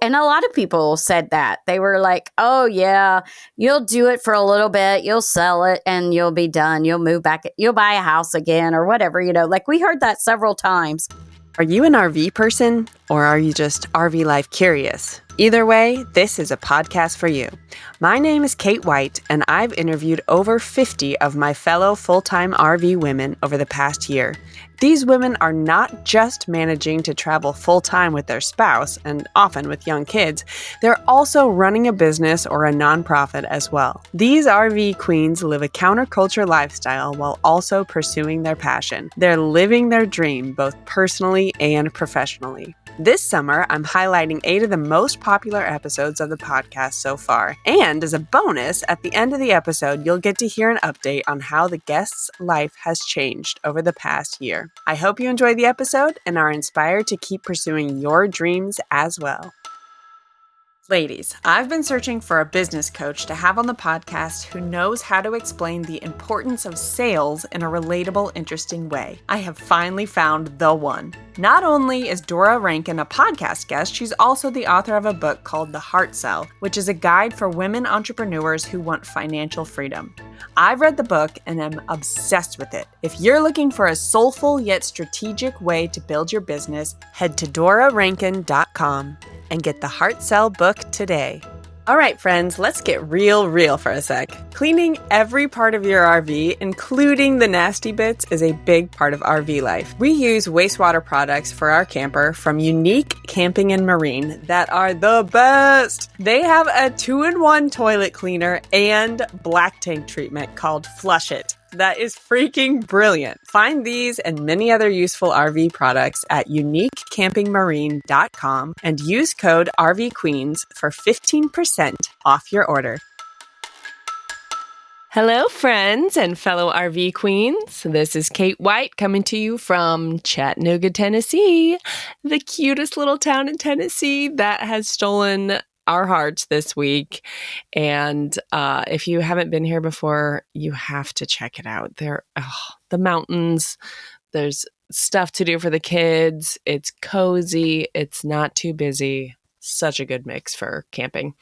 And a lot of people said that. They were like, oh, yeah, you'll do it for a little bit. You'll sell it and you'll be done. You'll move back. You'll buy a house again or whatever, like we heard that several times. Are you an RV person or are you just RV life curious? Either way, this is a podcast for you. My name is Kate White, and I've interviewed over 50 of my fellow full-time RV women over the past year. These women are not just managing to travel full-time with their spouse, and often with young kids, they're also running a business or a nonprofit as well. These RV queens live a counterculture lifestyle while also pursuing their passion. They're living their dream both personally and professionally. This summer, I'm highlighting 8 of the most popular episodes of the podcast so far. And as a bonus, at the end of the episode, you'll get to hear an update on how the guest's life has changed over the past year. I hope you enjoy the episode and are inspired to keep pursuing your dreams as well. Ladies, I've been searching for a business coach to have on the podcast who knows how to explain the importance of sales in a relatable, interesting way. I have finally found the one. Not only is Dora Rankin a podcast guest, she's also the author of a book called The Heart Sell, which is a guide for women entrepreneurs who want financial freedom. I've read the book and am obsessed with it. If you're looking for a soulful yet strategic way to build your business, head to dorarankin.com. and get the Heart Sell book today. All right, friends, let's get real for a sec. Cleaning every part of your RV, including the nasty bits, is a big part of RV life. We use wastewater products for our camper from Unique Camping and Marine that are the best. They have a 2-in-1 toilet cleaner and black tank treatment called Flush It. That is freaking brilliant. Find these and many other useful RV products at uniquecampingmarine.com and use code RVQueens for 15% off your order. Hello, friends and fellow RV queens. This is Kate White coming to you from Chattanooga, Tennessee, the cutest little town in Tennessee that has stolen our hearts this week. And if you haven't been here before, you have to check it out. The mountains, there's stuff to do for the kids. It's cozy. It's not too busy. Such a good mix for camping.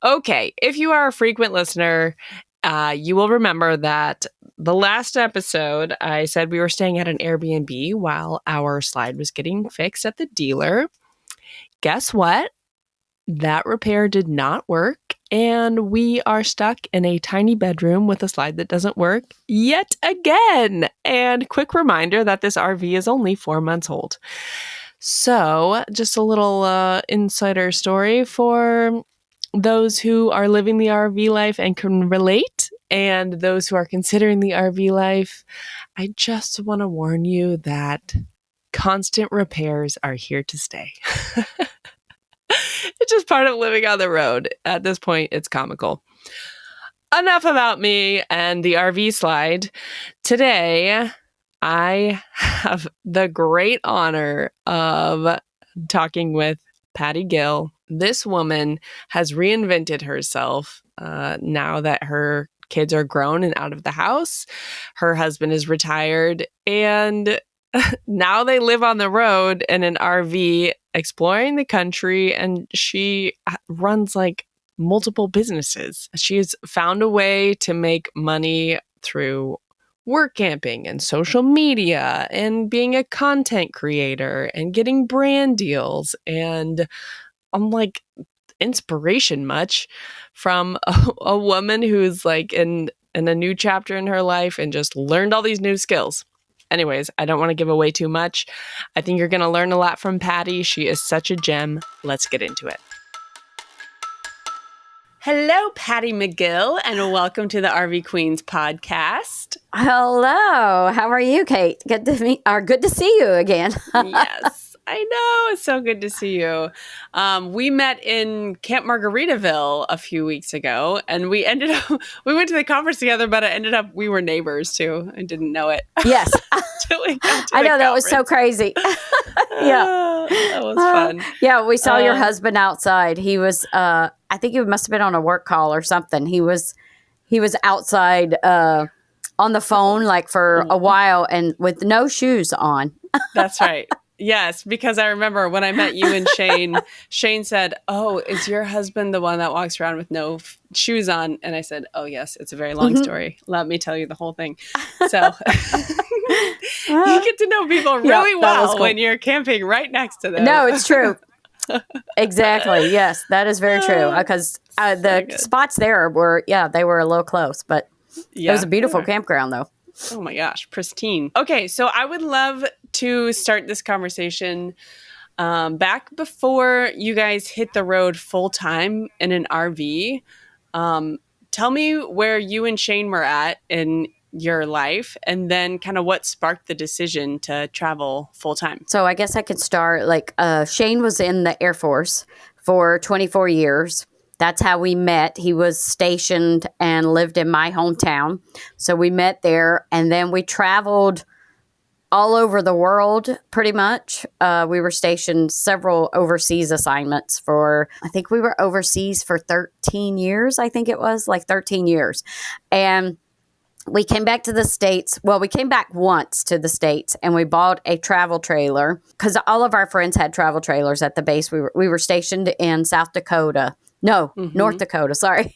Okay, if you are a frequent listener, you will remember that the last episode, I said we were staying at an Airbnb while our slide was getting fixed at the dealer. Guess what? That repair did not work, and we are stuck in a tiny bedroom with a slide that doesn't work yet again. And quick reminder that this RV is only 4 months old. So just a little insider story for those who are living the RV life and can relate, and those who are considering the RV life. I just want to warn you that constant repairs are here to stay. It's just part of living on the road. At this point, it's comical. Enough about me and the RV slide. Today, I have the great honor of talking with Patty Gill. This woman has reinvented herself now that her kids are grown and out of the house. Her husband is retired, and now they live on the road in an RV exploring the country, and she runs like multiple businesses. She's found a way to make money through work camping and social media and being a content creator and getting brand deals. And I'm like, inspiration much from a woman who's like in a new chapter in her life and just learned all these new skills. Anyways, I don't want to give away too much. I think you're going to learn a lot from Patty. She is such a gem. Let's get into it. Hello, Patty McGill, and welcome to the RV Queens podcast. Hello. How are you, Kate? Good to see you again. Yes. I know. It's so good to see you. We met in Camp Margaritaville a few weeks ago, and we went to the conference together, but it ended up we were neighbors too. I didn't know it. Yes. I know, that was so crazy. Yeah. That was fun. Yeah, we saw your husband outside. He was, I think he must have been on a work call or something. He was outside on the phone like for a while and with no shoes on. That's right. Yes, because I remember when I met you and Shane, Shane said, "Oh, is your husband the one that walks around with no shoes on?" And I said, "Oh, yes, it's a very long story. Let me tell you the whole thing." So you get to know people really well cool. when you're camping right next to them. No, it's true. Exactly. Yes, that is very true. Because the spots there were, they were a little close, but it was a beautiful campground, though. Oh my gosh, pristine. Okay, so I would love to start this conversation back before you guys hit the road full time in an RV. Tell me where you and Shane were at in your life, and then kind of what sparked the decision to travel full time. So I guess I could start Shane was in the Air Force for 24 years. That's how we met. He was stationed and lived in my hometown. So we met there, and then we traveled all over the world, pretty much. We were stationed several overseas assignments I think we were overseas for 13 years. I think it was 13 years. And we came back to the States. Well, we came back once to the States, and we bought a travel trailer because all of our friends had travel trailers at the base. We were stationed in South Dakota. No, North Dakota. Sorry.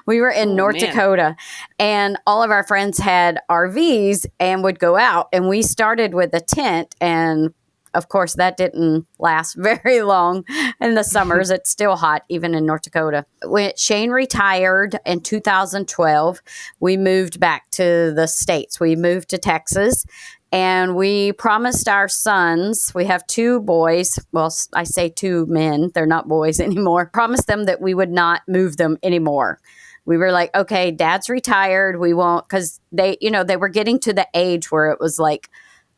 We were in North Dakota, and all of our friends had RVs and would go out. And we started with a tent, and of course, that didn't last very long in the summers. It's still hot, even in North Dakota. When Shane retired in 2012, we moved back to the States. We moved to Texas, and we promised our sons, we have two boys. Well, I say two men. They're not boys anymore. Promised them that we would not move them anymore. We were like, okay, Dad's retired. We won't, because they were getting to the age where it was like,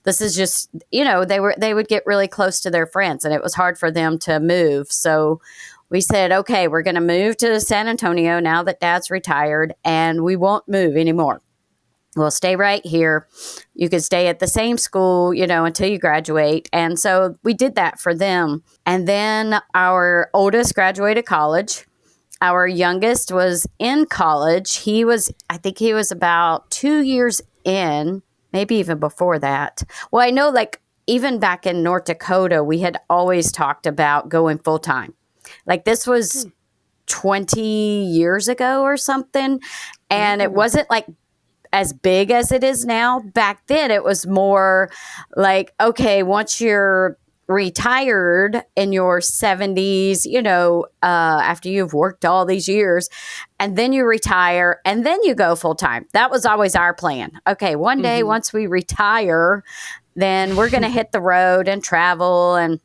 this is just, they would get really close to their friends, and it was hard for them to move. So we said, okay, we're going to move to San Antonio now that Dad's retired, and we won't move anymore. We'll stay right here. You could stay at the same school, until you graduate. And so we did that for them. And then our oldest graduated college. Our youngest was in college. I think he was about 2 years in, maybe even before that. Well, I know even back in North Dakota, we had always talked about going full time. This was 20 years ago or something. And it wasn't as big as it is now. Back then, it was more okay, once you're retired in your 70s, after you've worked all these years, and then you retire, and then you go full time. That was always our plan. Okay, one day, once we retire, then we're going to hit the road and travel and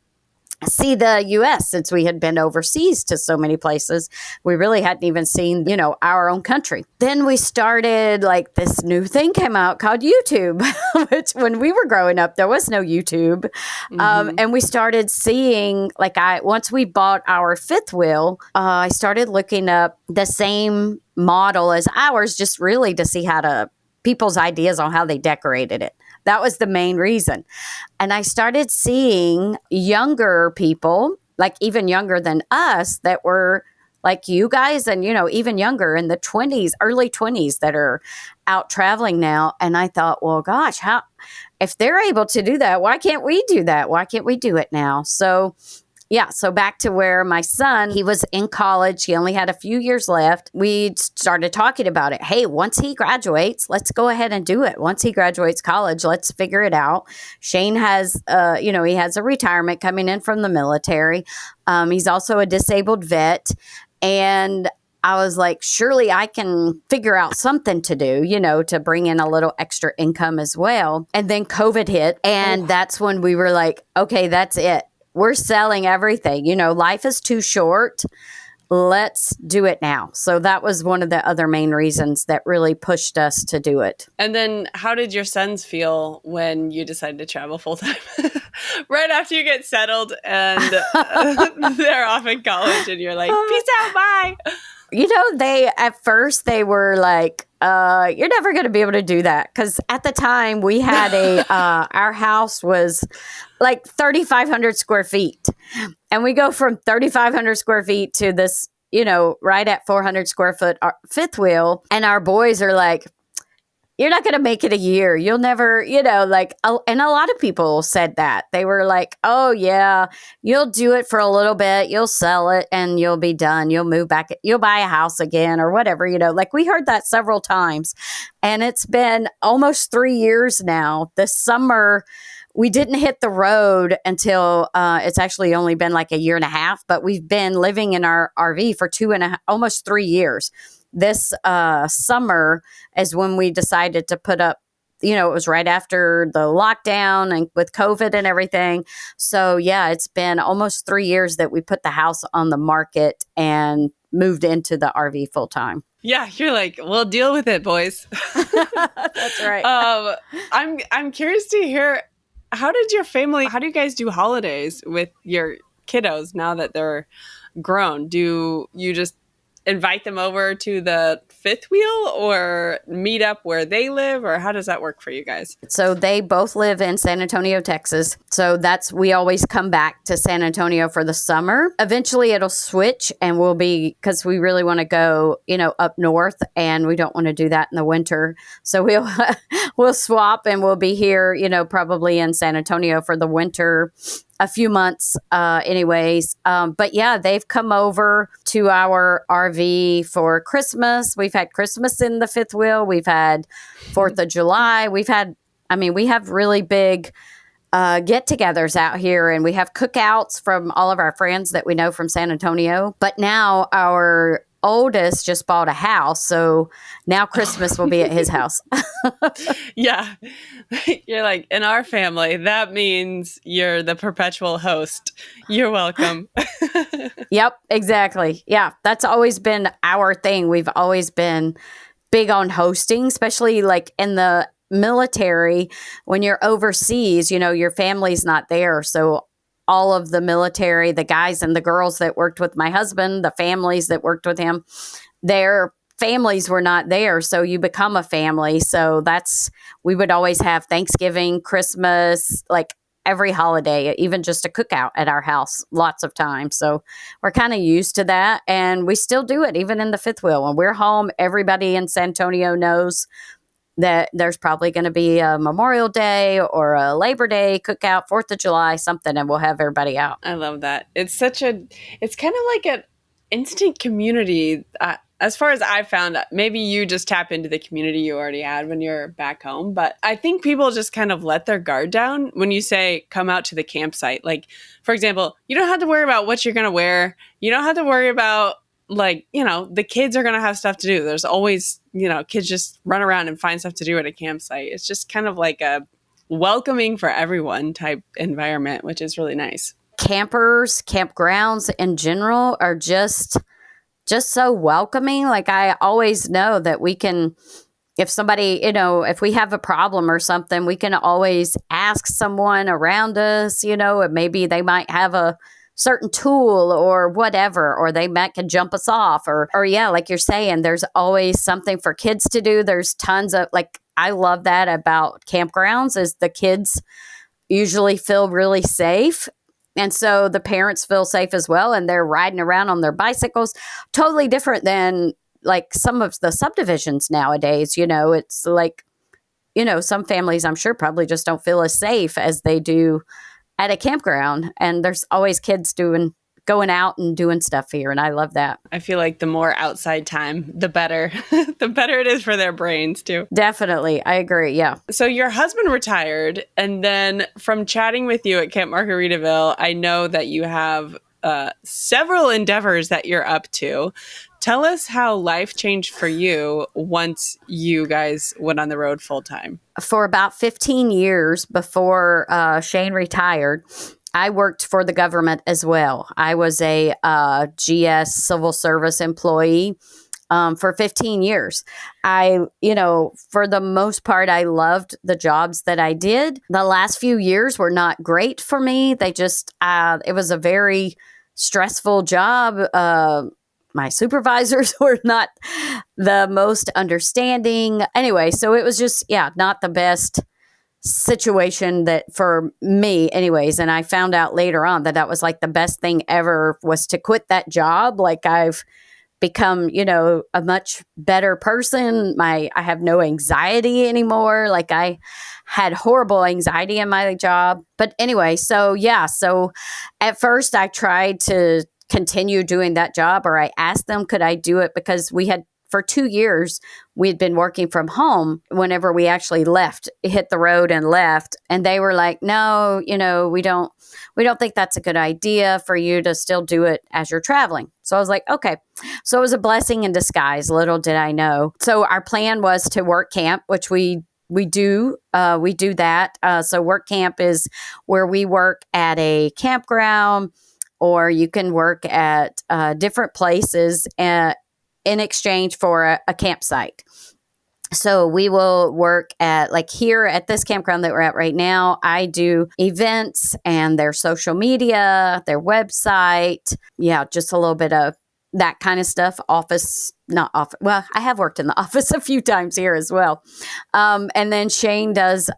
see the U.S. Since we had been overseas to so many places. We really hadn't even seen, our own country. Then we started this new thing came out called YouTube, which when we were growing up, there was no YouTube. And we started seeing, once we bought our fifth wheel, I started looking up the same model as ours, just really to see people's ideas on how they decorated it. That was the main reason. And I started seeing younger people, even younger than us, that were like you guys and, even younger in the 20s, early 20s that are out traveling now. And I thought, well, gosh, if they're able to do that, why can't we do that? Why can't we do it now? So back to where my son, he was in college. He only had a few years left. We started talking about it. Hey, once he graduates, let's go ahead and do it. Once he graduates college, let's figure it out. Shane has, he has a retirement coming in from the military. He's also a disabled vet. And I was like, surely I can figure out something to do, to bring in a little extra income as well. And then COVID hit. And that's when we were like, okay, that's it. We're selling everything. Life is too short. Let's do it now. So that was one of the other main reasons that really pushed us to do it. And then how did your sons feel when you decided to travel full time? Right after you get settled and they're off in college and you're like, peace out, bye. At first they were like, you're never going to be able to do that. Because at the time we had our house was 3,500 square feet. And we go from 3,500 square feet to this, right at 400 square foot fifth wheel. And our boys are like, you're not going to make it a year. You'll never, and a lot of people said that. They were like, oh, yeah, you'll do it for a little bit. You'll sell it and you'll be done. You'll move back. You'll buy a house again or whatever, like we heard that several times. And it's been almost 3 years now. This summer, we didn't hit the road until it's actually only been like a year and a half, but we've been living in our RV for almost 3 years. This summer is when we decided to put up, it was right after the lockdown and with COVID and everything. So yeah, it's been almost 3 years that we put the house on the market and moved into the RV full time. Yeah, you're like, well, deal with it, boys. That's right. I'm curious to hear, how do you guys do holidays with your kiddos now that they're grown? Do you just invite them over to the fifth wheel or meet up where they live, or how does that work for you guys? So they both live in San Antonio, Texas. So we always come back to San Antonio for the summer. Eventually it'll switch and because we really want to go, up north, and we don't want to do that in the winter. So we'll swap and we'll be here, probably in San Antonio for the winter, a few months anyways. But yeah, they've come over to our RV for Christmas. We've had Christmas in the fifth wheel. We've had 4th of July. We have really big get-togethers out here, and we have cookouts from all of our friends that we know from San Antonio. But now our oldest just bought a house, so now Christmas will be at his house. Yeah. You're like, in our family, that means you're the perpetual host. You're welcome. Yep, exactly. Yeah, that's always been our thing. We've always been big on hosting, especially like in the military. When you're overseas, your family's not there. So all of the military, the guys and the girls that worked with my husband, the families that worked with him, their families were not there. So you become a family. So we would always have Thanksgiving, Christmas, like every holiday, even just a cookout at our house lots of times. So we're kind of used to that. And we still do it even in the fifth wheel. When we're home, everybody in San Antonio knows that there's probably going to be a Memorial Day or a Labor Day cookout, 4th of July, something, and we'll have everybody out. I love that. It's kind of like an instant community. As far as I've found, maybe you just tap into the community you already had when you're back home. But I think people just kind of let their guard down when you say, come out to the campsite. Like, for example, you don't have to worry about what you're going to wear. You don't have to worry about, the kids are going to have stuff to do. There's always, kids just run around and find stuff to do at a campsite. It's just kind of like a welcoming for everyone type environment, which is really nice. Campers, campgrounds in general are just so welcoming. Like, I always know that we can, if somebody, if we have a problem or something, we can always ask someone around us, and maybe they might have a certain tool or whatever, or they can jump us off or yeah, like you're saying, there's always something for kids to do. There's tons of, I love that about campgrounds is the kids usually feel really safe. And so the parents feel safe as well. And they're riding around on their bicycles, totally different than like some of the subdivisions nowadays. It's like, some families I'm sure probably just don't feel as safe as they do at a campground. And there's always kids going out and doing stuff here. And I love that. I feel like the more outside time, the better. The better it is for their brains too. Definitely. I agree. Yeah. So your husband retired. And then from chatting with you at Camp Margaritaville, I know that you have several endeavors that you're up to. Tell us how life changed for you once you guys went on the road full time. For about 15 years before Shane retired, I worked for the government as well. I was a GS civil service employee for 15 years. For the most part, I loved the jobs that I did. The last few years were not great for me. It was a very stressful job. My supervisors were not the most understanding. Anyway, so it was just, not the best situation that for me anyways. And I found out later on that was like the best thing ever was to quit that job. Like I've become, a much better person. I have no anxiety anymore. Like I had horrible anxiety in my job. But anyway, so yeah, so at first I tried to continue doing that job, or I asked them, could I do it? Because we had, for 2 years, we had been working from home whenever we actually left, hit the road and left. And they were like, no, we don't think that's a good idea for you to still do it as you're traveling. So I was like, okay. So it was a blessing in disguise. Little did I know. So our plan was to work camp, which we do. We do that. So work camp is where we work at a campground, or you can work at different places in exchange for a campsite. So we will work at, like here at this campground that we're at right now, I do events and their social media, their website. Yeah, just a little bit of that kind of stuff. Office, not office. Well, I have worked in the office a few times here as well. And then Shane does,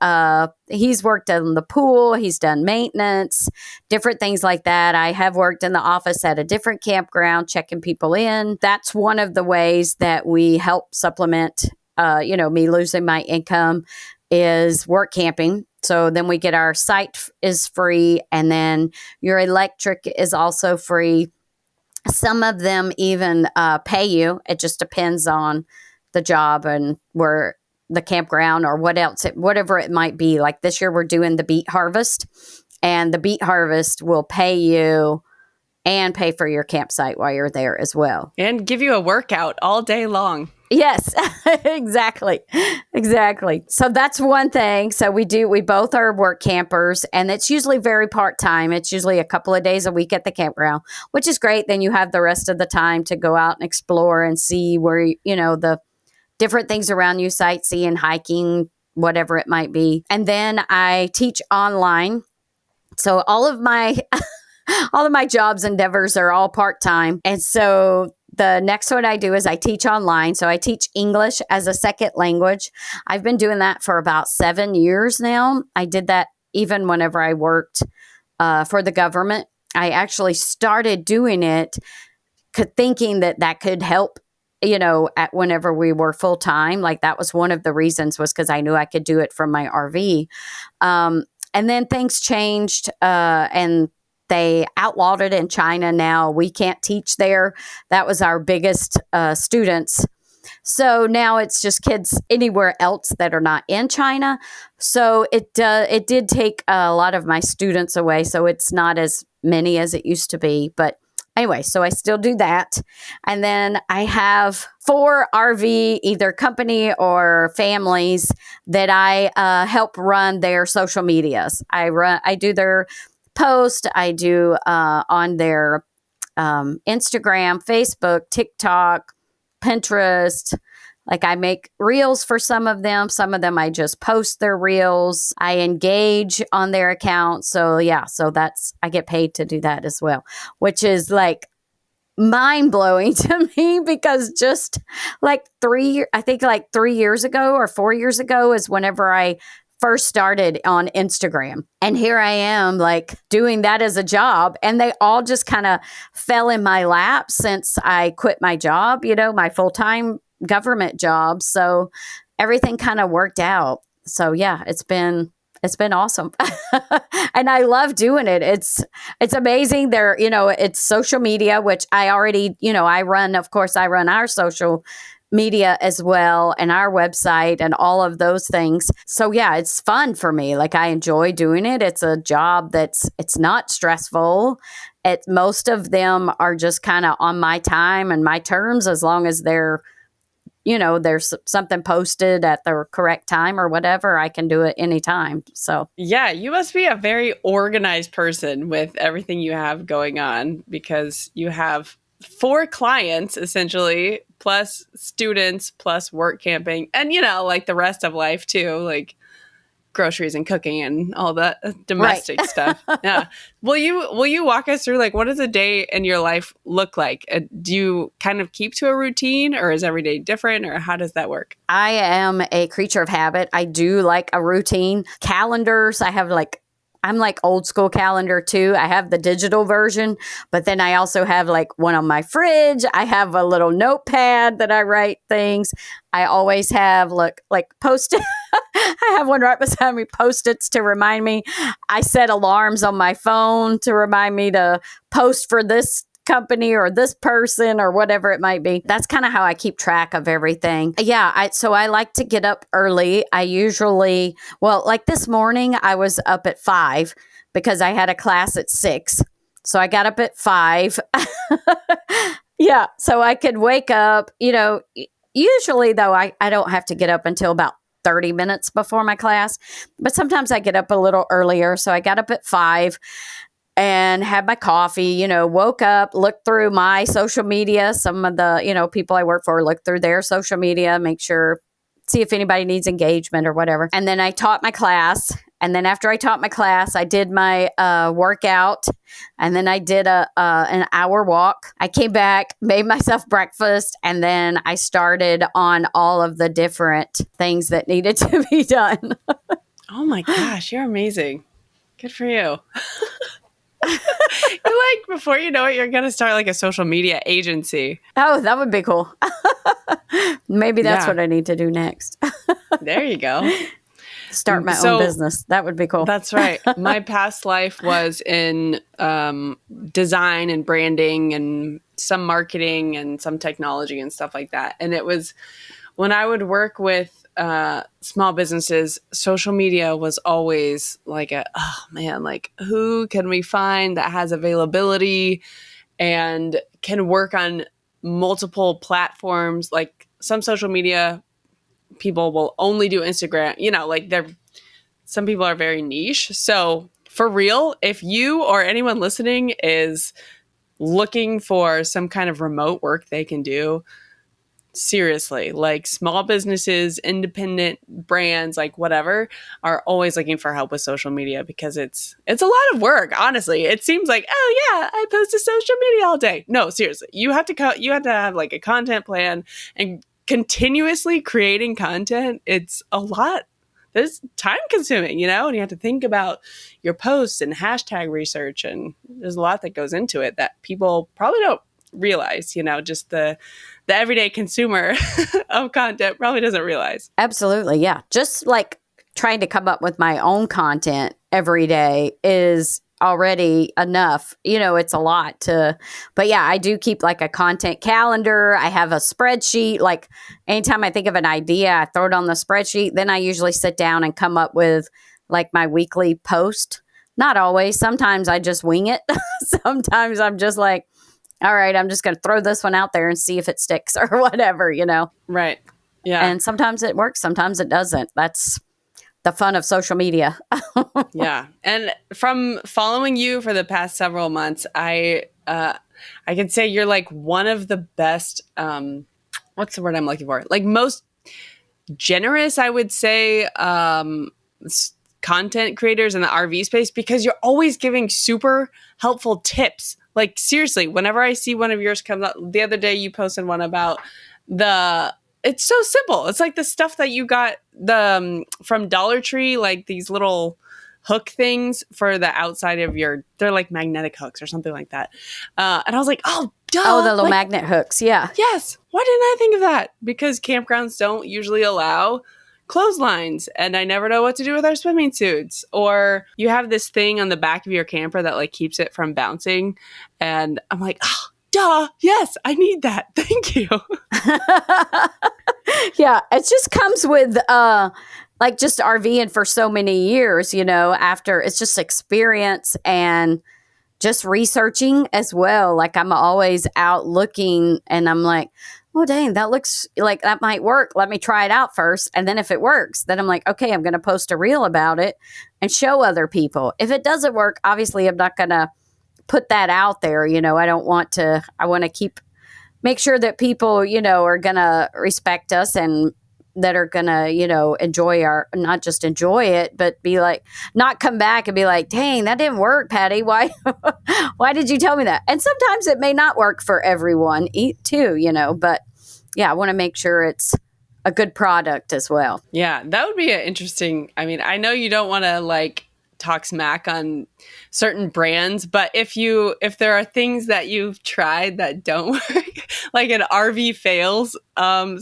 he's worked in the pool. He's done maintenance, different things like that. I have worked in the office at a different campground, checking people in. That's one of the ways that we help supplement, me losing my income, is work camping. So then we get our site is free, and then your electric is also free. Some of them even pay you. It just depends on the job and where the campground or whatever it might be. Like this year, we're doing the beet harvest, and the beet harvest will pay you and pay for your campsite while you're there as well. And give you a workout all day long. Yes, exactly. Exactly. So that's one thing. So we both are work campers, and it's usually very part-time. It's usually a couple of days a week at the campground, which is great. Then you have the rest of the time to go out and explore and see where, the different things around you, sightseeing, hiking, whatever it might be. And then I teach online. So all of my jobs endeavors are all part-time. And so the next one I do is I teach online. So I teach English as a second language. I've been doing that for about 7 years now. I did that even whenever I worked for the government. I actually started doing it thinking that could help, at whenever we were full time. Like that was one of the reasons, was because I knew I could do it from my RV. And then things changed, and they outlawed it in China now. We can't teach there. That was our biggest students. So now it's just kids anywhere else that are not in China. So it did take a lot of my students away. So it's not as many as it used to be. But anyway, so I still do that. And then I have 4 RV, either company or families, that I help run their social medias. I do their post. I do on their Instagram, Facebook, TikTok, Pinterest. Like I make reels for some of them. Some of them I just post their reels. I engage on their account. So yeah, so I get paid to do that as well, which is like mind blowing to me, because just like 3 years ago or 4 years ago is whenever I first started on Instagram. And here I am, like doing that as a job. And they all just kind of fell in my lap since I quit my job, my full-time government job. So everything kind of worked out. So yeah, it's been awesome. And I love doing it. It's amazing. It's social media, which I already, I run our social media as well, and our website and all of those things. So yeah, it's fun for me. Like I enjoy doing it. It's a job it's not stressful. Most of them are just kind of on my time and my terms, as long as they're, there's something posted at the correct time or whatever, I can do it anytime. So yeah, you must be a very organized person with everything you have going on, because you have 4 clients essentially, plus students, plus work camping, and like the rest of life too, like groceries and cooking and all that domestic right. stuff. Yeah. Will you walk us through, like, what does a day in your life look like? Do you kind of keep to a routine, or is every day different, or how does that work? I am a creature of habit. I do like a routine. Calendars, I have like I'm like old school calendar too. I have the digital version, but then I also have like one on my fridge. I have a little notepad that I write things. I always have like post-it. I have one right beside me, post-its to remind me. I set alarms on my phone to remind me to post for this company or this person or whatever it might be. That's kind of how I keep track of everything. Yeah, so I like to get up early. I usually, well, like this morning I was up at 5 because I had a class at 6. So I got up at 5. Yeah, so I could wake up, usually though I don't have to get up until about 30 minutes before my class, but sometimes I get up a little earlier. So I got up at 5 and had my coffee, woke up, looked through my social media. Some of the, people I work for, look through their social media, make sure, see if anybody needs engagement or whatever. And then I taught my class. And then after I taught my class, I did my workout. And then I did an hour walk. I came back, made myself breakfast, and then I started on all of the different things that needed to be done. Oh my gosh, you're amazing. Good for you. You're like, before you know it, you're going to start like a social media agency. Oh, that would be cool. Maybe that's what I need to do next. There you go. Start my own business. That would be cool. That's right. My past life was in design and branding and some marketing and some technology and stuff like that. And it was when I would work with small businesses, social media was always like who can we find that has availability and can work on multiple platforms? Like some social media people will only do Instagram, some people are very niche. So for real, if you or anyone listening is looking for some kind of remote work they can do, seriously, like small businesses, independent brands, like whatever, are always looking for help with social media because it's a lot of work. Honestly, it seems like, oh yeah, I post to social media all day. No, seriously, you have to have like a content plan and continuously creating content. It's a lot. It's time consuming, and you have to think about your posts and hashtag research, and there's a lot that goes into it that people probably don't realize, just the everyday consumer of content probably doesn't realize. Absolutely. Yeah. Just like trying to come up with my own content every day is already enough. It's a lot but yeah, I do keep like a content calendar. I have a spreadsheet. Like anytime I think of an idea, I throw it on the spreadsheet. Then I usually sit down and come up with like my weekly post. Not always. Sometimes I just wing it. Sometimes I'm just like, all right, I'm just going to throw this one out there and see if it sticks or whatever, Right. Yeah. And sometimes it works. Sometimes it doesn't. That's the fun of social media. Yeah. And from following you for the past several months, I can say you're like one of the best, what's the word I'm looking for? Like most generous, I would say, content creators in the RV space, because you're always giving super helpful tips. Like seriously, whenever I see one of yours come up, the other day you posted one about it's so simple. It's like the stuff that you got from Dollar Tree, like these little hook things for the outside of they're like magnetic hooks or something like that. And I was like, oh, duh. Oh, the little magnet hooks. Yeah. Yes. Why didn't I think of that? Because campgrounds don't usually allow clotheslines, and I never know what to do with our swimming suits. Or you have this thing on the back of your camper that like keeps it from bouncing, and I'm like, oh, duh, yes, I need that. Thank you. Yeah, it just comes with like just RVing for so many years, after it's just experience and just researching as well. Like I'm always out looking and I'm like, oh, dang, that looks like that might work. Let me try it out first. And then if it works, then I'm like, okay, I'm going to post a reel about it and show other people. If it doesn't work, obviously I'm not going to put that out there. I want to make sure that people, are going to respect us and that are going to, enjoy not just enjoy it, but be like, not come back and be like, dang, that didn't work, Patty. Why, why did you tell me that? And sometimes it may not work for everyone too, but yeah, I want to make sure it's a good product as well. Yeah, that would be an interesting, I mean, I know you don't want to like talk smack on certain brands, but if there are things that you've tried that don't work, like an RV fails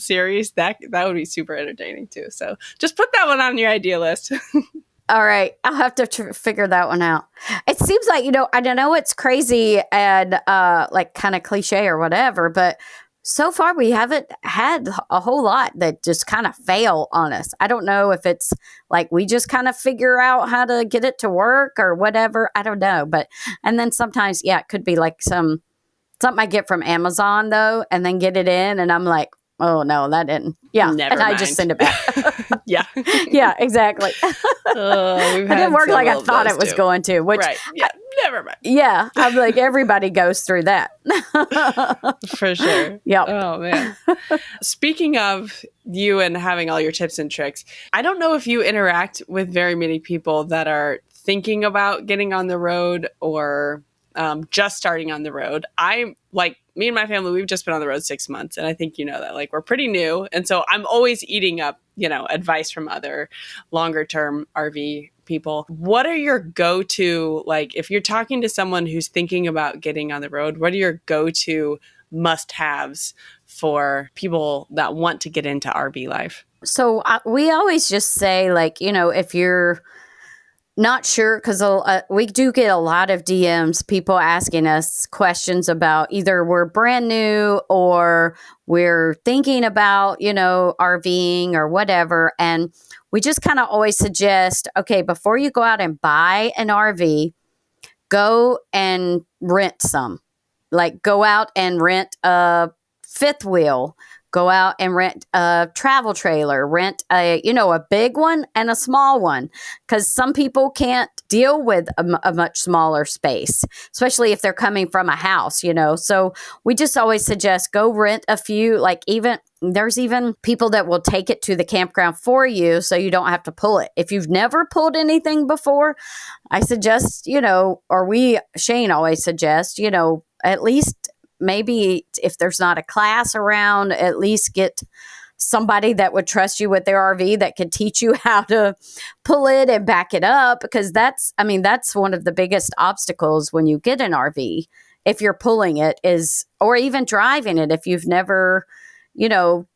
series, that would be super entertaining too. So just put that one on your idea list. All right. I'll have to figure that one out. It seems like, I don't know, it's crazy and like kind of cliche or whatever, but so far we haven't had a whole lot that just kind of fail on us. I don't know if it's like we just kind of figure out how to get it to work or whatever. I don't know. But, and then sometimes, yeah, it could be like something I get from Amazon though, and then get it in and I'm like, oh no, that didn't. Yeah. Never mind. I just send it back. Yeah. Yeah, exactly. It didn't work like I thought it was going to, which right. Yeah. Never mind. Yeah. I'm like, everybody goes through that. For sure. Yeah. Oh man. Speaking of you and having all your tips and tricks, I don't know if you interact with very many people that are thinking about getting on the road or just starting on the road. I'm like, me and my family, we've just been on the road 6 months. And I think you know that, like, we're pretty new. And so I'm always eating up, advice from other longer term RV people. What are your go-to, like, if you're talking to someone who's thinking about getting on the road, what are your go-to must-haves for people that want to get into RV life? So we always just say, like, if you're not sure, because we do get a lot of DMs, people asking us questions about either we're brand new or we're thinking about, RVing or whatever. And we just kind of always suggest, okay, before you go out and buy an RV, go and rent some. Like, go out and rent a fifth wheel. Go out and rent a travel trailer, rent a big one and a small one, because some people can't deal with a much smaller space, especially if they're coming from a house, So we just always suggest go rent a few, like there's even people that will take it to the campground for you so you don't have to pull it. If you've never pulled anything before, I suggest, Shane always suggests, at least maybe if there's not a class around, at least get somebody that would trust you with their RV that could teach you how to pull it and back it up. Because that's one of the biggest obstacles when you get an RV, if you're pulling it or even driving it. If you've never,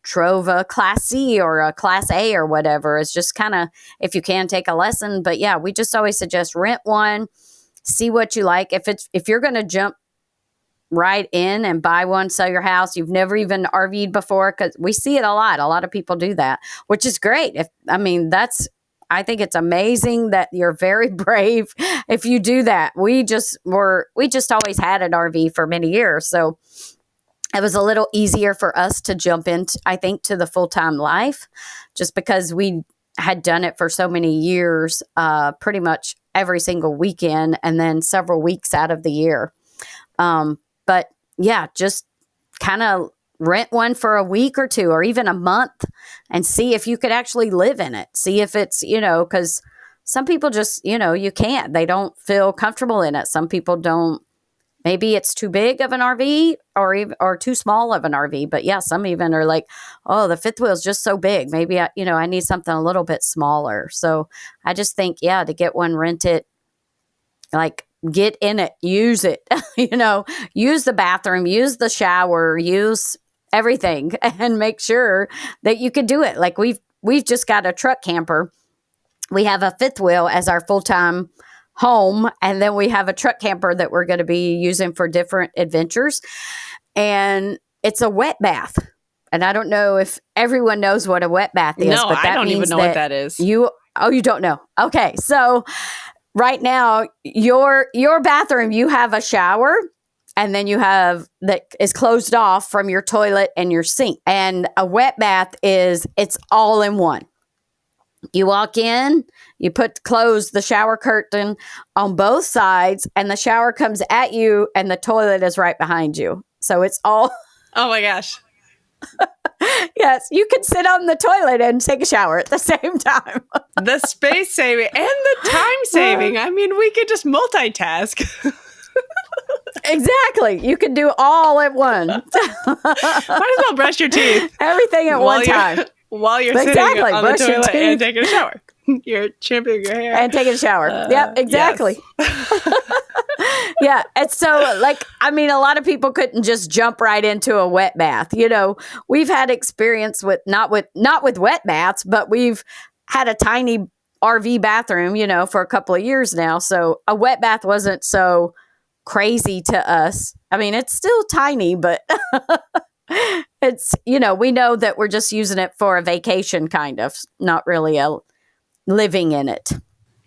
drove a Class C or a Class A or whatever, it's just kind of, if you can, take a lesson. But yeah, we just always suggest rent one, see what you like. If you're going to jump right in and buy one, sell your house, you've never even RV'd before, because we see it a lot of people do that, which is great. I think it's amazing that you're very brave if you do that. We just always had an RV for many years, so it was a little easier for us to jump into, I think, to the full-time life, just because we had done it for so many years, pretty much every single weekend and then several weeks out of the year. But yeah, just kind of rent one for a week or two or even a month and see if you could actually live in it. See if it's, because some people just, you can't. They don't feel comfortable in it. Some people don't. Maybe it's too big of an RV or too small of an RV. But yeah, some even are like, oh, the fifth wheel is just so big. Maybe I need something a little bit smaller. So I just think, yeah, to get one, rent it, like, get in it, use it, use the bathroom, use the shower, use everything, and make sure that you can do it. Like, we've just got a truck camper. We have a fifth wheel as our full-time home, and then we have a truck camper that we're going to be using for different adventures. And it's a wet bath. And I don't know if everyone knows what a wet bath is. No, but that I don't even know what that is. You don't know. Okay. So right now, your bathroom, you have a shower, and then you have that is closed off from your toilet and your sink. And a wet bath it's all in one. You walk in, you close the shower curtain on both sides, and the shower comes at you, and the toilet is right behind you. So it's all. Oh my gosh. Yes, you can sit on the toilet and take a shower at the same time. The space saving and the time saving. I mean, we could just multitask. Exactly. You can do all at once. Might as well brush your teeth. Everything at one time. While you're sitting on the toilet and taking a shower. You're champing your hair. And taking a shower. Yep, exactly. Yes. Yeah. And so, like, I mean, a lot of people couldn't just jump right into a wet bath. We've had experience with not with wet baths, but we've had a tiny RV bathroom, for a couple of years now. So a wet bath wasn't so crazy to us. I mean, it's still tiny, but it's, we know that we're just using it for a vacation kind of, not really living in it.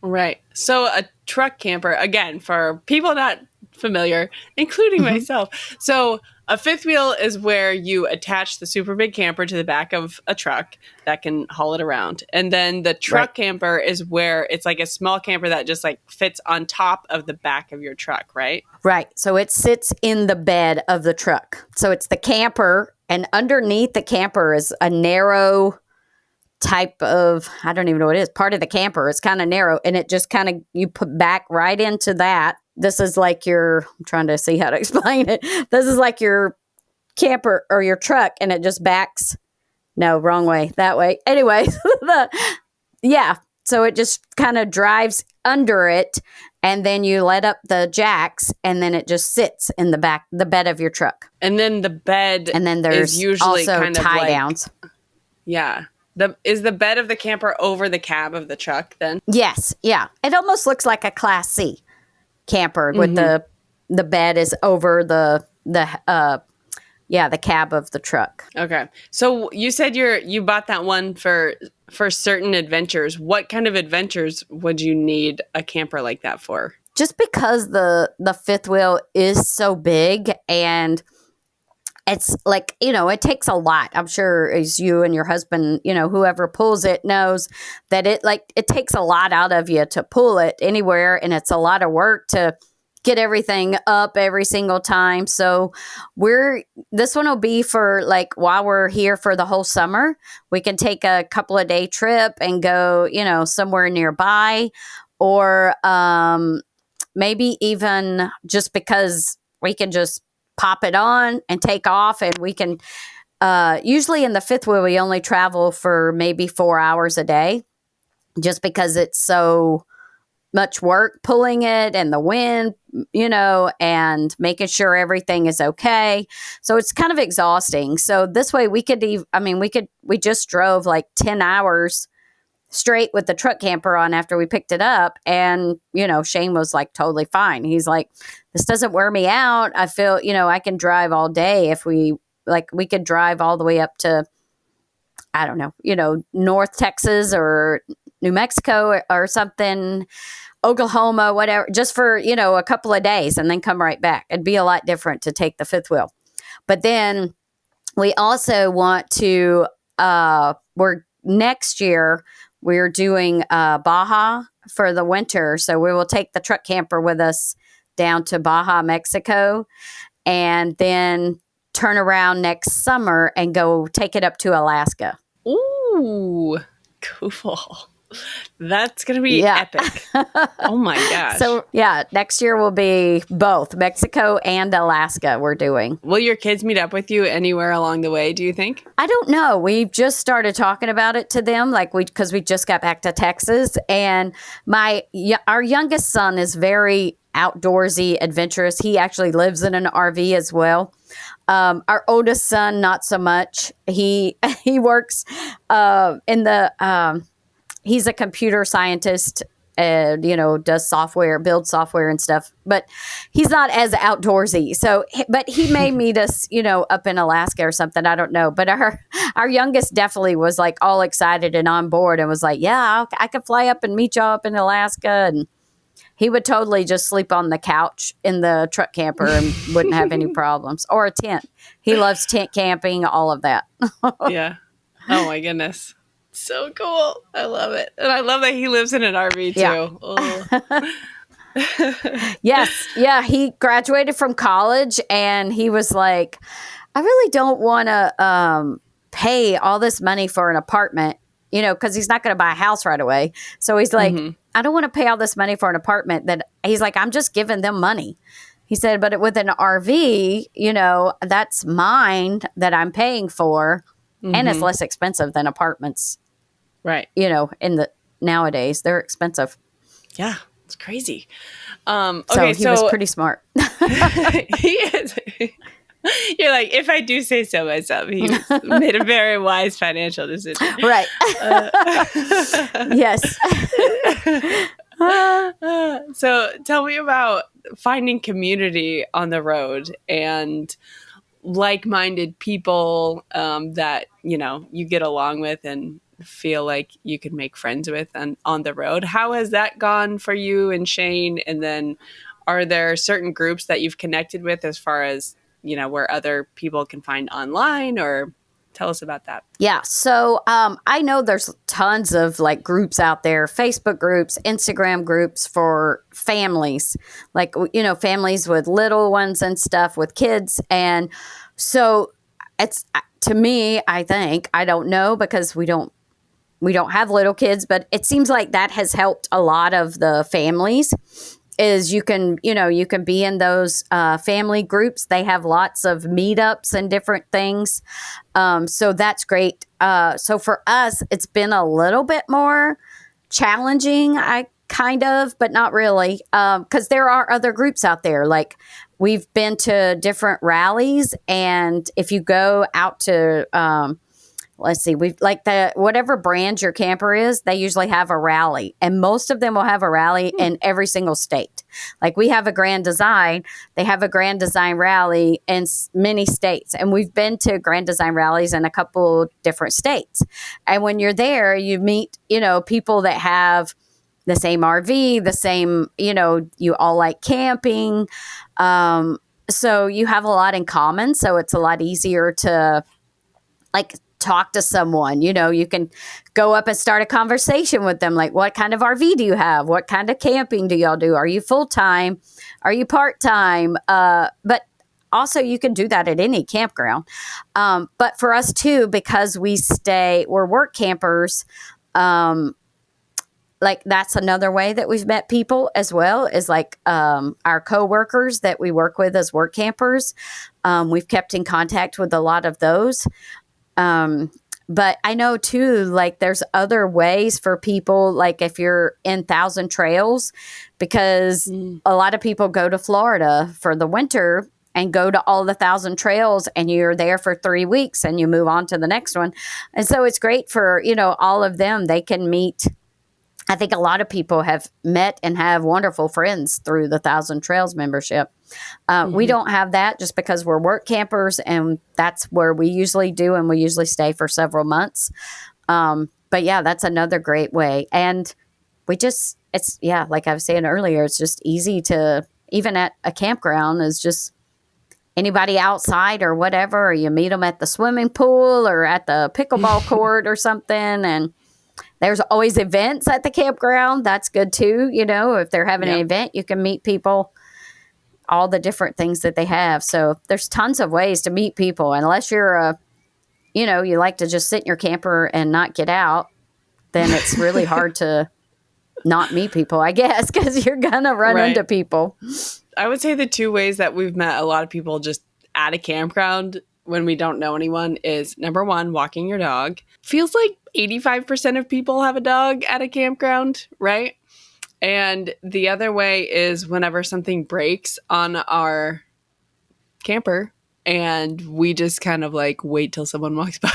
Right. So a truck camper, again, for people not familiar, including myself. So a fifth wheel is where you attach the super big camper to the back of a truck that can haul it around. And then the truck camper is where it's like a small camper that just like fits on top of the back of your truck, right? Right. So it sits in the bed of the truck. So it's the camper, and underneath the camper is a narrow type of, I don't even know what it is, part of the camper. It's kind of narrow, and it just kind of, you put back right into that. This is like I'm trying to see how to explain it. This is like your camper or your truck, and it just backs. No, wrong way. That way. Anyway, yeah. So it just kind of drives under it, and then you let up the jacks, and then it just sits in the bed of your truck. And then the bed, and then there's is usually also kind of tie like, downs. Yeah. Is the bed of the camper over the cab of the truck then? Yes. Yeah. It almost looks like a Class C camper with the bed is over the cab of the truck. Okay. So you said you bought that one for certain adventures. What kind of adventures would you need a camper like that for? Just because the fifth wheel is so big, and it's like, it takes a lot. I'm sure as you and your husband, whoever pulls it knows that it takes a lot out of you to pull it anywhere. And it's a lot of work to get everything up every single time. So this one will be for like while we're here for the whole summer. We can take a couple of day trip and go, somewhere nearby, or maybe even just because we can just pop it on and take off, and we can usually in the fifth wheel we only travel for maybe 4 hours a day, just because it's so much work pulling it, and the wind, and making sure everything is okay. So it's kind of exhausting. So this way we just drove like 10 hours straight with the truck camper on after we picked it up. And, Shane was like totally fine. He's like, this doesn't wear me out. I feel, I can drive all day if we could drive all the way up to, I don't know, North Texas or New Mexico or something, Oklahoma, whatever, just for, a couple of days and then come right back. It'd be a lot different to take the fifth wheel. But then we also want to, next year, we're doing Baja for the winter. So we will take the truck camper with us down to Baja, Mexico, and then turn around next summer and go take it up to Alaska. Ooh, cool. That's going to be epic. Oh my gosh. So yeah, next year will be both Mexico and Alaska we're doing. Will your kids meet up with you anywhere along the way, do you think? I don't know. We've just started talking about it to them, because we just got back to Texas, and our youngest son is very outdoorsy, adventurous. He actually lives in an RV as well. Our oldest son, not so much. He works in the he's a computer scientist, does software, builds software and stuff, but he's not as outdoorsy. So, but he may meet us, up in Alaska or something. I don't know. But our youngest definitely was like all excited and on board and was like, yeah, I could fly up and meet y'all up in Alaska. And he would totally just sleep on the couch in the truck camper and wouldn't have any problems, or a tent. He loves tent camping, all of that. Yeah. Oh my goodness. So cool. I love it. And I love that he lives in an RV too. Yeah. Yes. Yeah. He graduated from college, and he was like, I really don't want to pay all this money for an apartment, because he's not going to buy a house right away. So he's like, I don't want to pay all this money for an apartment. That he's like, I'm just giving them money. He said, but with an RV, that's mine that I'm paying for. And it's less expensive than apartments. Right. In the nowadays. They're expensive. Yeah, it's crazy. So Okay, he was pretty smart. he is. You're like, if I do say so myself, he made a very wise financial decision. Right. Yes. So tell me about finding community on the road and like-minded people that, you get along with and feel like you could make friends with on the road. How has that gone for you and Shane? And then are there certain groups that you've connected with as far as, where other people can find online, or tell us about that? Yeah. So I know there's tons of like groups out there, Facebook groups, Instagram groups for families, like, families with little ones and stuff with kids. And so it's, to me, I think, I don't know because we don't have little kids, but it seems like that has helped a lot of the families. Is you can be in those family groups. They have lots of meetups and different things. So that's great. So for us, it's been a little bit more challenging, but not really, because there are other groups out there. Like we've been to different rallies, and if you go out to let's see, we've like whatever brand your camper is, they usually have a rally, and most of them will have a rally in every single state. Like we have a Grand Design, they have a Grand Design rally in many states, and we've been to Grand Design rallies in a couple different states. And when you're there, you meet, people that have the same RV, the same, you all like camping. So you have a lot in common. So it's a lot easier to like talk to someone. You can go up and start a conversation with them. Like, what kind of RV do you have? What kind of camping do y'all do? Are you full-time? Are you part-time? But also you can do that at any campground. But for us too, because we're work campers, like that's another way that we've met people as well, is like our coworkers that we work with as work campers. We've kept in contact with a lot of those. But I know too, like there's other ways for people, like if you're in Thousand Trails, because a lot of people go to Florida for the winter and go to all the Thousand Trails, and you're there for 3 weeks and you move on to the next one. And so it's great for, all of them. They can meet. I think a lot of people have met and have wonderful friends through the Thousand Trails membership. We don't have that just because we're work campers, and that's where we usually do, and we usually stay for several months. But yeah, that's another great way. And like I was saying earlier, it's just easy to, even at a campground, is just anybody outside or whatever, or you meet them at the swimming pool or at the pickleball court or something. And there's always events at the campground. That's good too. If they're having an event, you can meet people, all the different things that they have. So there's tons of ways to meet people. Unless you're you like to just sit in your camper and not get out, then it's really hard to not meet people, I guess, because you're going to run into people. I would say the two ways that we've met a lot of people just at a campground when we don't know anyone is, number one, walking your dog. Feels like 85% of people have a dog at a campground, right? And the other way is whenever something breaks on our camper and we just kind of like wait till someone walks by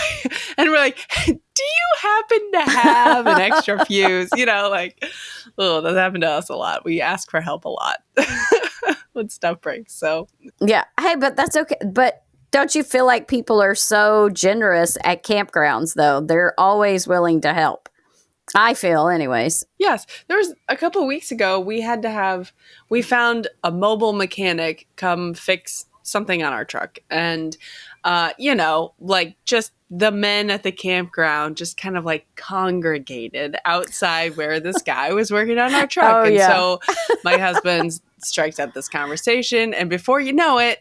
and we're like, do you happen to have an extra fuse? That happened to us a lot. We ask for help a lot when stuff breaks. So yeah. Hey, but that's okay. But don't you feel like people are so generous at campgrounds, though? They're always willing to help. I feel, anyways. Yes. There was a couple of weeks ago, we found a mobile mechanic come fix something on our truck. And, like just the men at the campground just kind of like congregated outside where this guy was working on our truck. So my husband strikes up this conversation. And before you know it,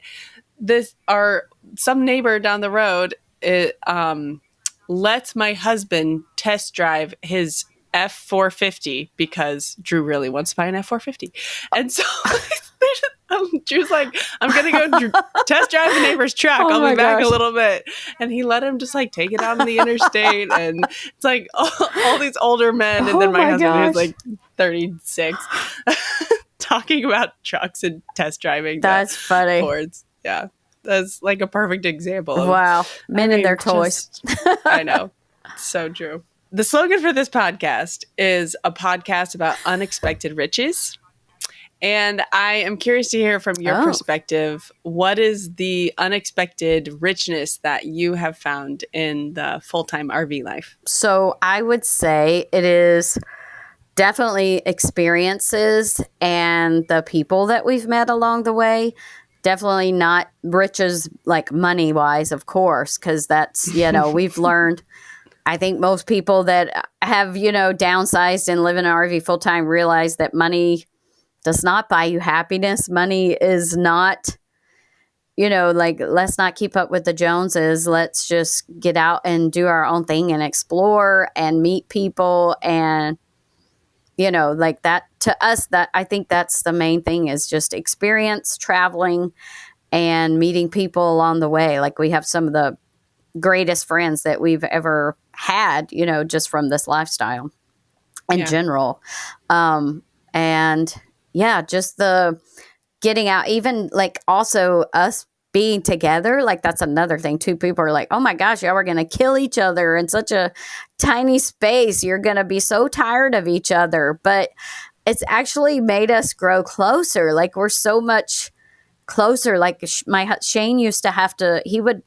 some neighbor down the road lets my husband test drive his F450 because Drew really wants to buy an F450. And so they're Drew's like, I'm going to go test drive the neighbor's truck. Oh I'll my be back gosh. a little bit. And he let him just like take it out on the interstate. And it's like all these older men. And then Oh my my husband, who's gosh. like 36, talking about trucks and test driving. That's funny. Fords. Yeah. That's like a perfect example of, Wow. Men and their toys. I know. So true. The slogan for this podcast is a podcast about unexpected riches. And I am curious to hear from your perspective, what is the unexpected richness that you have found in the full-time RV life? So I would say it is definitely experiences and the people that we've met along the way. Definitely not riches like money wise, of course, because that's, we've learned. I think most people that have, downsized and live in an RV full time realize that money does not buy you happiness. Money is not, like, let's not keep up with the Joneses. Let's just get out and do our own thing and explore and meet people. And, like that to us, that I think that's the main thing is just experience, traveling and meeting people along the way. Like we have some of the greatest friends that we've ever had, just from this lifestyle in general. And yeah, just the getting out, even like also us being together, like that's another thing too. People are like, oh my gosh, y'all are going to kill each other in such a tiny space. You're going to be so tired of each other. But it's actually made us grow closer. Like we're so much closer. Like Shane used to have to, he would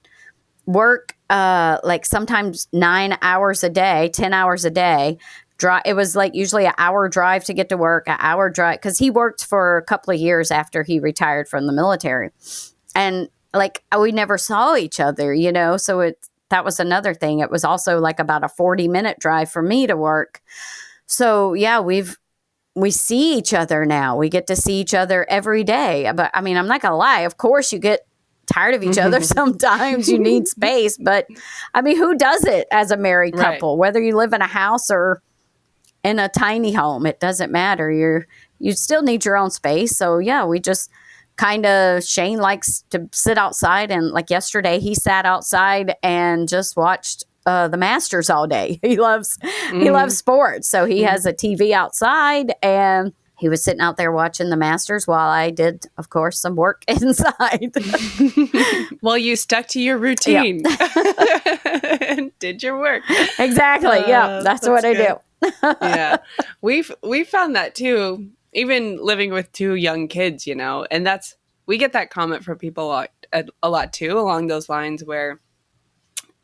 work like sometimes 9 hours a day, 10 hours a day. It was like usually an hour drive to get to work, an hour drive, because he worked for a couple of years after he retired from the military. And like we never saw each other, so that was another thing. It was also like about a 40-minute drive for me to work. So yeah, we see each other now. We get to see each other every day. But I mean, I'm not going to lie. Of course, you get tired of each other sometimes. You need space. But I mean, who does it as a married couple? Right. Whether you live in a house or in a tiny home, it doesn't matter. You still need your own space. So yeah, we just kind of, Shane likes to sit outside, and like yesterday he sat outside and just watched the Masters all day. He loves sports. So he has a TV outside, and he was sitting out there watching the Masters while I did, of course, some work inside. Well, you stuck to your routine and did your work. Exactly. Yeah, that's what I do. Yeah, we've found that too. Even living with two young kids, and we get that comment from people a lot too, along those lines where,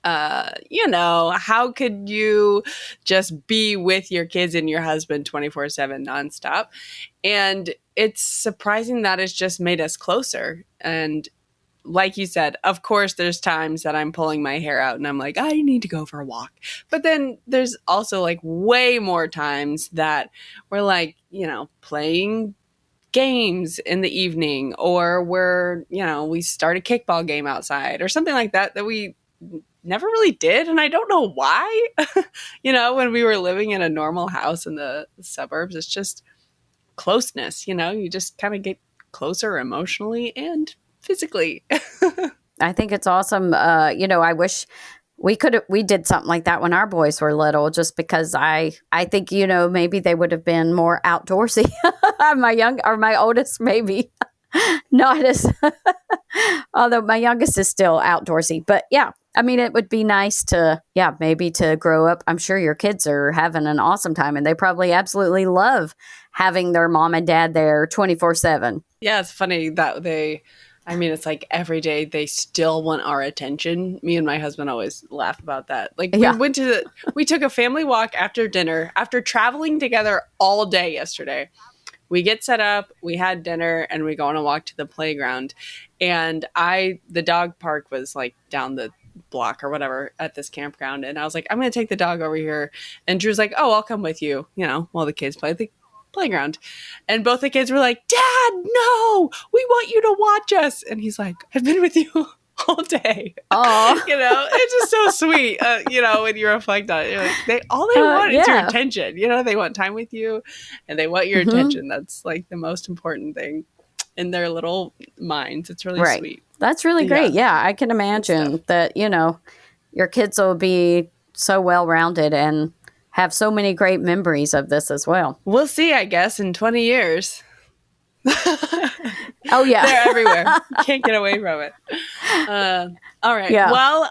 how could you just be with your kids and your husband 24/7 nonstop? And it's surprising that it's just made us closer. And like you said, of course, there's times that I'm pulling my hair out and I'm like, I need to go for a walk. But then there's also like way more times that we're like, playing games in the evening, or we start a kickball game outside or something like that we never really did. And I don't know why. When we were living in a normal house in the suburbs, it's just closeness, you just kind of get closer emotionally and physically. I think it's awesome. I wish we did something like that when our boys were little, just because I think, maybe they would have been more outdoorsy. My oldest, maybe not as, although my youngest is still outdoorsy, but yeah, I mean, it would be nice to, maybe to grow up. I'm sure your kids are having an awesome time, and they probably absolutely love having their mom and dad there 24/7. Yeah, it's funny that it's like every day they still want our attention. Me and my husband always laugh about that. Like we took a family walk after dinner, after traveling together all day yesterday. We get set up, we had dinner, and we go on a walk to the playground. And the dog park was like down the block or whatever at this campground. And I was like, I'm going to take the dog over here. And Drew's like, oh, I'll come with you, while the kids play at the playground. And both the kids were like, Dad, no, we want you to watch us. And he's like, I've been with you all day. Oh, it's just so sweet. When you reflect on it, you're like, all they want is your attention. They want time with you, and they want your attention. That's like the most important thing. in their little minds. It's really Right. sweet. That's really great. Yeah, I can Good imagine stuff. that, your kids will be so well-rounded and have so many great memories of this as well. We'll see, I guess, in 20 years. Oh, yeah. They're everywhere. Can't get away from it. All right. Yeah. Well,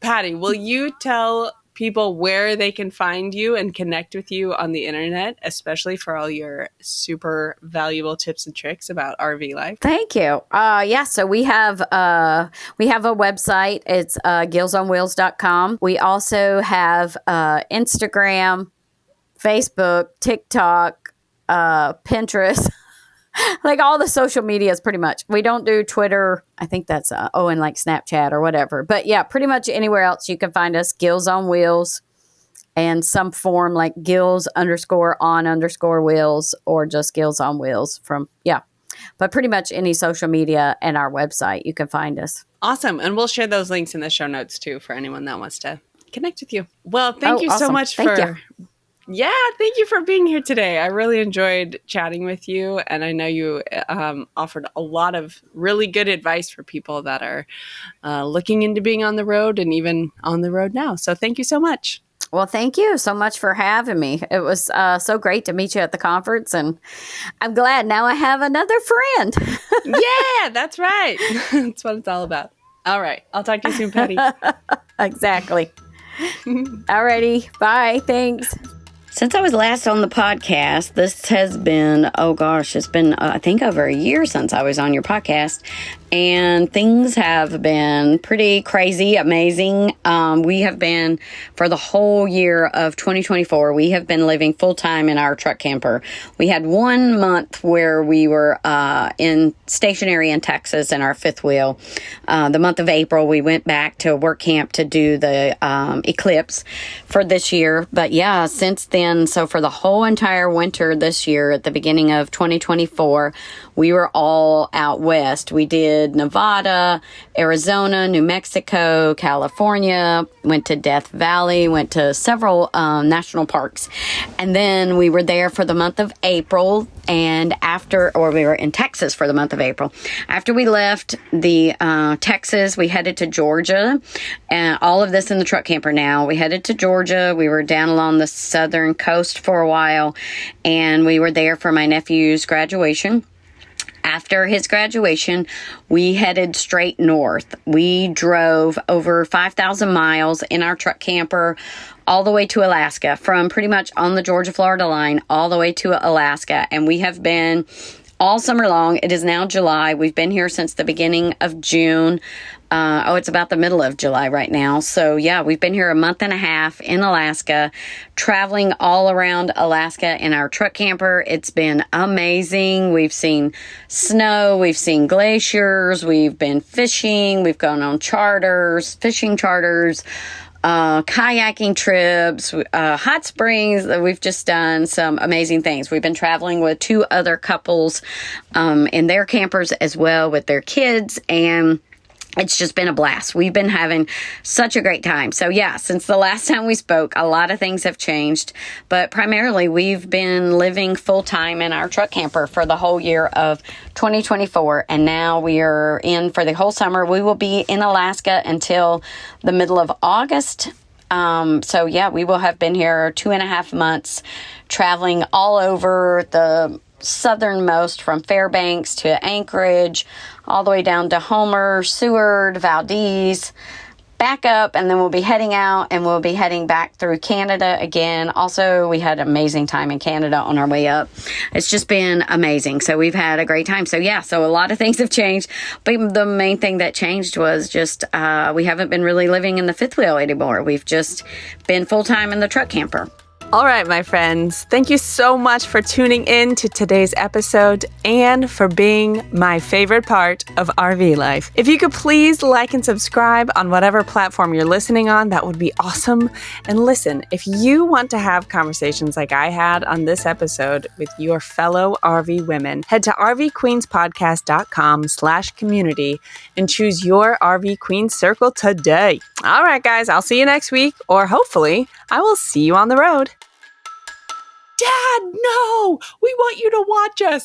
Patty, will you tell people where they can find you and connect with you on the internet, especially for all your super valuable tips and tricks about RV life? Thank you. So we have a website. It's gillsonwheels.com. We also have Instagram, Facebook, TikTok, Pinterest, like all the social medias pretty much. We don't do Twitter. I think that's, and like Snapchat or whatever. But yeah, pretty much anywhere else you can find us, Gills on Wheels, and some form like Gills_on_wheels or just Gills on Wheels but pretty much any social media and our website, you can find us. Awesome. And we'll share those links in the show notes too for anyone that wants to connect with you. Well, thank you so awesome. much Thank you. Yeah, thank you for being here today. I really enjoyed chatting with you. And I know you offered a lot of really good advice for people that are looking into being on the road and even on the road now. So thank you so much. Well, thank you so much for having me. It was so great to meet you at the conference, and I'm glad now I have another friend. Yeah, that's right. That's what it's all about. All right. I'll talk to you soon, Patty. Exactly. Alrighty. Bye. Thanks. Since I was last on the podcast, this has been, it's been, I think, over a year since I was on your podcast. And things have been pretty crazy, amazing. We have been, for the whole year of 2024, we have been living full-time in our truck camper. We had 1 month where we were stationary in Texas in our fifth wheel. The month of April, we went back to work camp to do the eclipse for this year. But yeah, since then, so for the whole entire winter this year, at the beginning of 2024, we were all out west. We did Nevada, Arizona, New Mexico, California, went to Death Valley, went to several national parks. And then we were there for the month of April. And we were in Texas for the month of April. After we left the Texas, we headed to Georgia. And all of this in the truck camper now. We headed to Georgia. We were down along the southern coast for a while. And we were there for my nephew's graduation. After his graduation, we headed straight north. We drove over 5,000 miles in our truck camper all the way to Alaska, from pretty much on the Georgia-Florida line all the way to Alaska. And we have been all summer long. It is now July. We've been here since the beginning of June. It's about the middle of July right now. So yeah, we've been here a month and a half in Alaska, traveling all around Alaska in our truck camper. It's been amazing. We've seen snow, we've seen glaciers, we've been fishing, we've gone on charters, fishing charters, kayaking trips, hot springs. We've just done some amazing things. We've been traveling with 2 other couples in their campers as well with their kids, and it's just been a blast. We've been having such a great time. So yeah, since the last time we spoke, a lot of things have changed, but primarily we've been living full time in our truck camper for the whole year of 2024. And now we are in for the whole summer. We will be in Alaska until the middle of August. So yeah, we will have been here 2.5 months, traveling all over the southernmost, from Fairbanks to Anchorage, all the way down to Homer, Seward, Valdez, back up, and then we'll be heading out, and we'll be heading back through Canada again. Also, we had an amazing time in Canada on our way up. It's just been amazing. So we've had a great time. So yeah, so a lot of things have changed, but the main thing that changed was just we haven't been really living in the fifth wheel anymore. We've just been full-time in the truck camper. All right, my friends, thank you so much for tuning in to today's episode and for being my favorite part of RV life. If you could please like and subscribe on whatever platform you're listening on, that would be awesome. And listen, if you want to have conversations like I had on this episode with your fellow RV women, head to rvqueenspodcast.com/community and choose your RV Queen Circle today. All right, guys, I'll see you next week, or hopefully I will see you on the road. Dad, no! We want you to watch us!